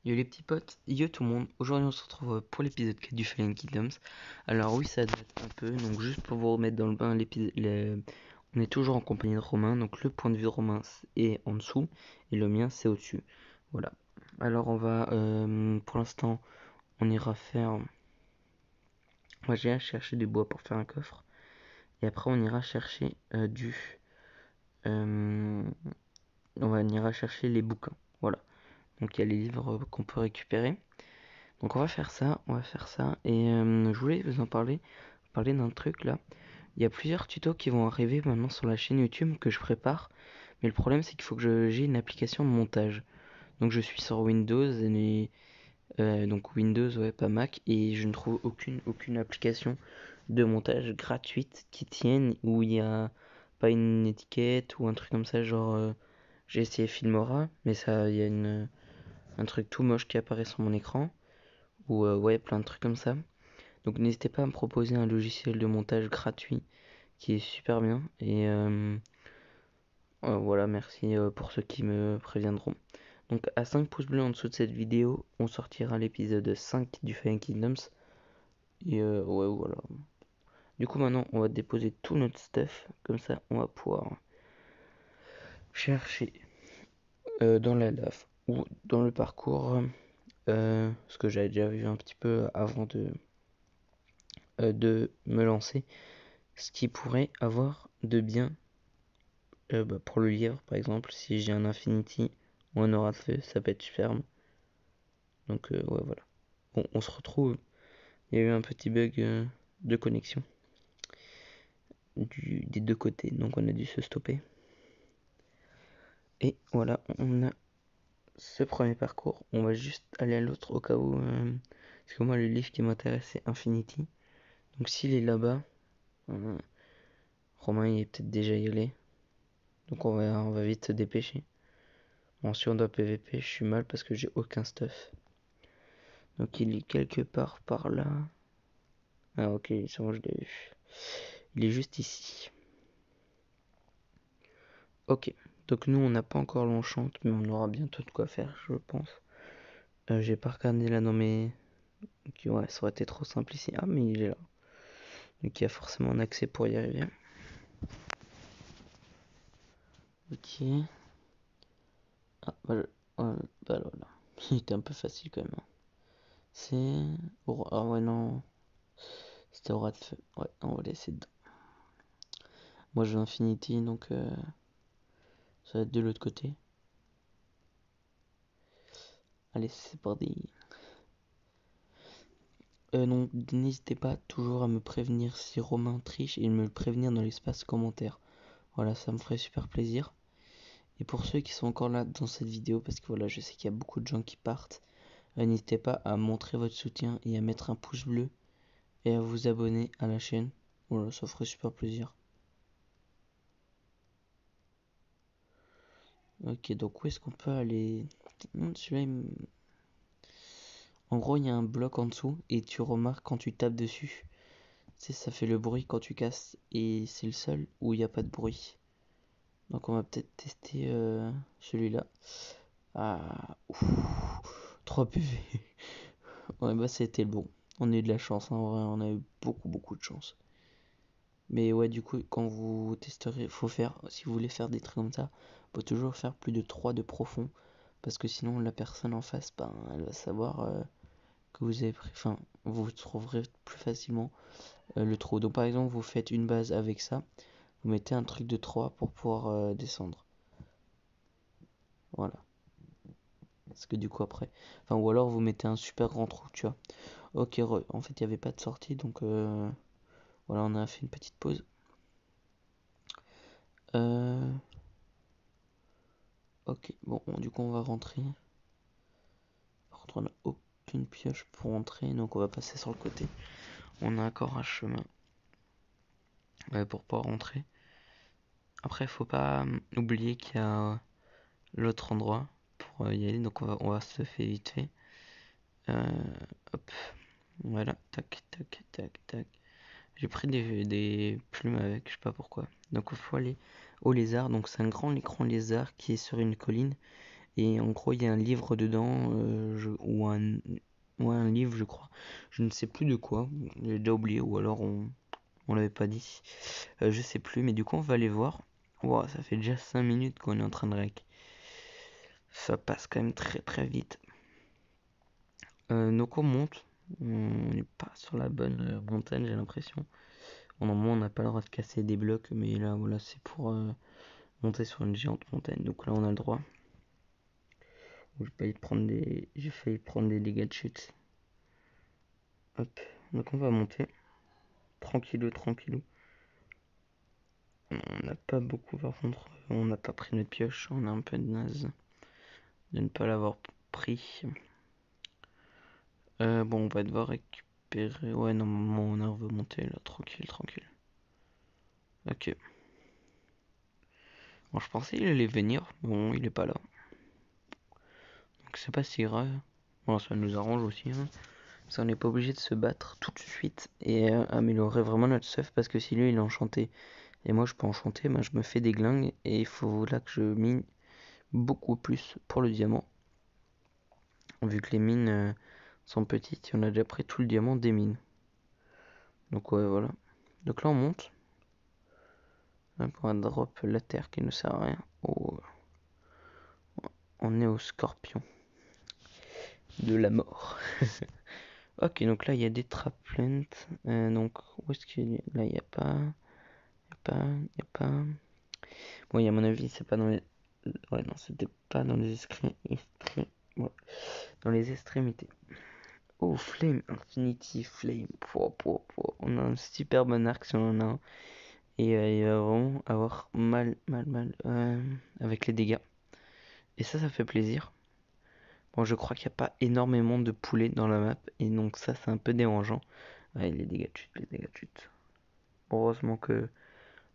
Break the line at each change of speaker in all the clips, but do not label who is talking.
Yo les petits potes, yo tout le monde, aujourd'hui on se retrouve pour l'épisode 4 du Fallen Kingdoms. Alors oui ça date un peu, donc juste pour vous remettre dans le bain, on est toujours en compagnie de Romain, donc le point de vue de Romain est en dessous et le mien c'est au-dessus. Voilà. Alors on va, pour l'instant, on ira faire, moi j'irai chercher du bois pour faire un coffre et après on ira chercher on ira chercher les bouquins. Voilà. Donc il y a les livres qu'on peut récupérer. Donc on va faire ça, et je voulais vous en parler d'un truc là. Il y a plusieurs tutos qui vont arriver maintenant sur la chaîne YouTube que je prépare, mais le problème c'est qu'il faut que j'ai une application de montage. Donc je suis sur Windows, donc Windows ouais pas Mac, et je ne trouve aucune application de montage gratuite qui tienne, où il y a pas une étiquette ou un truc comme ça, genre j'ai essayé Filmora, mais ça il y a un truc tout moche qui apparaît sur mon écran. Ou ouais, plein de trucs comme ça. Donc n'hésitez pas à me proposer un logiciel de montage gratuit qui est super bien. Et voilà, merci pour ceux qui me préviendront. Donc à 5 pouces bleus en dessous de cette vidéo, on sortira l'épisode 5 du Fallen Kingdoms. Et ouais, voilà. Du coup maintenant, on va déposer tout notre stuff. Comme ça, on va pouvoir chercher dans la lave ou dans le parcours. Ce que j'avais déjà vu un petit peu avant de me lancer. Ce qui pourrait avoir de bien pour le livre, par exemple, si j'ai un Infinity ou un Aura de Feu, ça peut être superbe. Donc, ouais, voilà. Bon, on se retrouve. Il y a eu un petit bug de connexion des deux côtés, donc on a dû se stopper. Et voilà, on a ce premier parcours. On va juste aller à l'autre au cas où. Parce que moi, le livre qui m'intéresse, c'est Infinity. Donc, s'il est là-bas, Romain il est peut-être déjà y allé. Donc, on va vite se dépêcher. Bon, si on doit PVP, je suis mal parce que j'ai aucun stuff. Donc il est quelque part par là. Ah ok, c'est bon, je l'ai vu. Il est juste ici. Ok, donc nous on n'a pas encore l'enchant, mais on aura bientôt de quoi faire, je pense. J'ai pas regardé là dans mes... Okay, ouais, ça aurait été trop simple ici. Ah mais il est là. Donc il y a forcément un accès pour y arriver. Ok. Ah bah, bah voilà. Il était un peu facile quand même. C'est... Ah ouais non. C'était aura de feu. Ouais, on va laisser dedans. Moi j'ai Infinity, donc ça va être de l'autre côté. Allez, c'est parti. Donc n'hésitez pas toujours à me prévenir si Romain triche et me le prévenir dans l'espace commentaire. Voilà, ça me ferait super plaisir. Et pour ceux qui sont encore là dans cette vidéo, parce que voilà, je sais qu'il y a beaucoup de gens qui partent, n'hésitez pas à montrer votre soutien et à mettre un pouce bleu et à vous abonner à la chaîne. Voilà, ça ferait super plaisir. Ok, donc où est-ce qu'on peut aller? Celui-là, en gros, il y a un bloc en dessous et tu remarques quand tu tapes dessus. Tu sais, ça fait le bruit quand tu casses et c'est le seul où il n'y a pas de bruit. Donc on va peut-être tester celui-là. Ah, ouf, 3 PV. Ouais, bah c'était le bon. On a eu de la chance, hein, en vrai, on a eu beaucoup de chance. Mais ouais, du coup, quand vous testerez, faut faire, si vous voulez faire des trucs comme ça, faut toujours faire plus de 3 de profond. Parce que sinon, la personne en face, ben, elle va savoir que vous avez pris. Enfin, vous trouverez plus facilement le trou. Donc par exemple, vous faites une base avec ça. Vous mettez un truc de 3 pour pouvoir descendre. Voilà. Parce que du coup après... Enfin, ou alors vous mettez un super grand trou, tu vois. Ok, en fait, il n'y avait pas de sortie, donc... Voilà, on a fait une petite pause. Ok, bon, du coup, on va rentrer. Par contre, on n'a aucune pioche pour rentrer, donc on va passer sur le côté. On a encore un chemin pour pouvoir rentrer. Après, faut pas oublier qu'il y a l'autre endroit pour y aller, donc on va se faire vite fait. Hop, voilà, tac. J'ai pris des plumes avec, je sais pas pourquoi. Donc il faut aller au lézard. Donc c'est un grand écran lézard qui est sur une colline. Et en gros, il y a un livre dedans, ou un livre, je crois. Je ne sais plus de quoi. J'ai déjà oublié, ou alors on l'avait pas dit. Je sais plus, mais du coup, on va aller voir. Wow, ça fait déjà 5 minutes qu'on est en train de rec. Ça passe quand même très très vite. Donc on monte. On n'est pas sur la bonne montagne, j'ai l'impression. Normalement, on n'a pas le droit de casser des blocs, mais là, voilà, c'est pour monter sur une géante montagne. Donc là, on a le droit. J'ai failli prendre des dégâts de chute. Hop. Donc on va monter. Tranquillou, tranquillou. On n'a pas beaucoup, par contre. On n'a pas pris notre pioche. On a un peu de naze de ne pas l'avoir pris. Bon, on va devoir récupérer. Ouais, normalement, on veut monter là. Tranquille, tranquille. Ok. Bon, je pensais qu'il allait venir. Bon, il est pas là. Donc c'est pas si grave. Bon, ça nous arrange aussi, hein. Ça, on n'est pas obligé de se battre tout de suite et améliorer vraiment notre stuff parce que si lui il est enchanté et moi je peux enchanter, ben, je me fais des glingues et il faut là que je mine beaucoup plus pour le diamant. Vu que les mines sont petites, on a déjà pris tout le diamant des mines. Donc ouais, voilà. Donc là on monte. Là, pour un drop la terre qui ne sert à rien. Oh, on est au scorpion de la mort. Ok, donc là il y a des traplants. Donc où est-ce qu'il y a... Là il n'y a pas... Il y a pas... Bon, à mon avis, c'est pas dans les... Ouais, non, c'était pas dans les ouais, dans les extrémités. Oh, Flame, Infinity Flame. On a un super bon arc si on en a un. Et il va vraiment avoir mal avec les dégâts. Et ça fait plaisir. Bon, je crois qu'il n'y a pas énormément de poulets dans la map. Et donc ça, c'est un peu dérangeant. Ouais, les dégâts de chute, les dégâts de chute. Heureusement que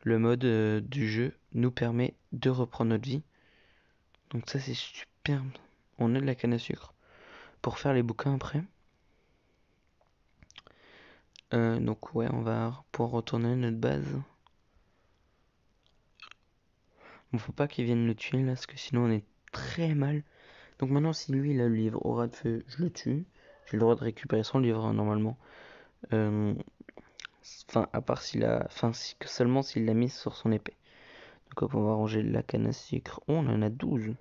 le mode du jeu nous permet de reprendre notre vie. Donc ça, c'est superbe. On a de la canne à sucre pour faire les bouquins après. Donc ouais, on va pouvoir retourner à notre base. Bon, faut pas qu'il vienne le tuer là, parce que sinon on est très mal. Donc maintenant, si lui il a le livre au ras de feu, je le tue. J'ai le droit de récupérer son livre hein, normalement. Enfin, à part s'il a. Enfin, seulement s'il l'a mis sur son épée. Donc hop, on va ranger la canne à sucre. Oh, on en a 12.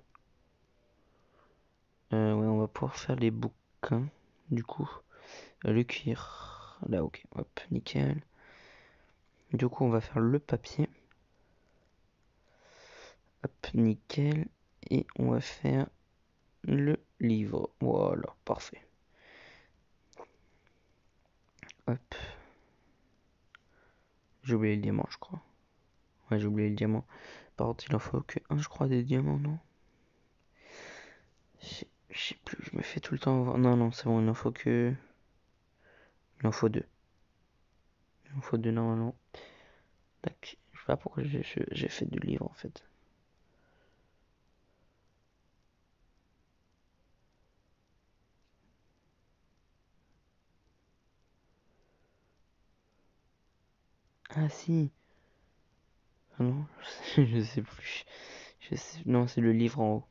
Ouais, on va pouvoir faire les bouquins. Du coup, le cuir. Là, ok, hop, nickel. Du coup, on va faire le papier. Hop, nickel. Et on va faire le livre. Voilà, parfait. Hop. J'ai oublié le diamant, je crois. Ouais, j'ai oublié le diamant. Par contre, il en faut que un, je crois, des diamants, non? Je sais plus, je me fais tout le temps avoir. Non, non, c'est bon, il en faut que. Il en faut deux. Il en faut deux normalement. Tac. Je sais pas pourquoi j'ai fait du livre en fait. Ah si. Ah non, je sais plus. Non, c'est le livre en haut.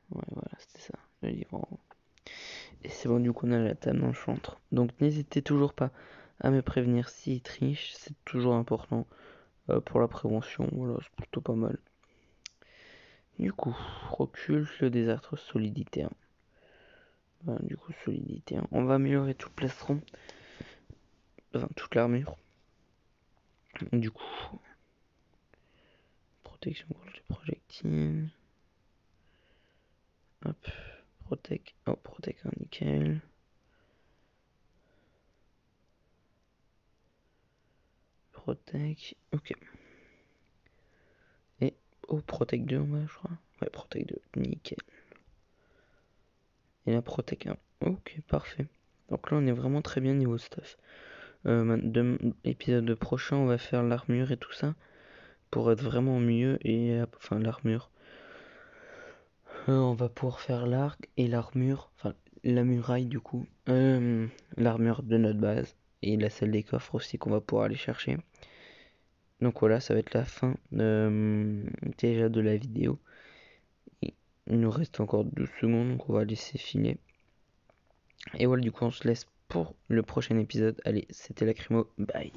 Ouais, voilà, c'était ça. Le livre en haut. Et c'est bon, du coup, on a la table dans le chantre. Donc, n'hésitez toujours pas à me prévenir s'il triche. C'est toujours important pour la prévention. Voilà, c'est plutôt pas mal. Du coup, recul, le désastre, solidité 1. Voilà, du coup, solidité 1. On va améliorer tout le plastron. Enfin, toute l'armure. Du coup, protection contre les projectiles. Hop, protect. Oh, protect un nickel. Protect. Ok. Et oh, protect 2 en bas, je crois. Ouais, protect 2. Nickel. Et la protect 1. Ok, parfait. Donc là, on est vraiment très bien niveau stuff. Épisode prochain, on va faire l'armure et tout ça. Pour être vraiment mieux. Et enfin, l'armure. On va pouvoir faire l'arc et l'armure. Enfin, la muraille du coup. L'armure de notre base. Et la salle des coffres aussi qu'on va pouvoir aller chercher. Donc voilà, ça va être la fin déjà de la vidéo. Il nous reste encore 12 secondes, donc on va laisser filer. Et voilà, du coup, on se laisse pour le prochain épisode. Allez, c'était Lacrymo, bye.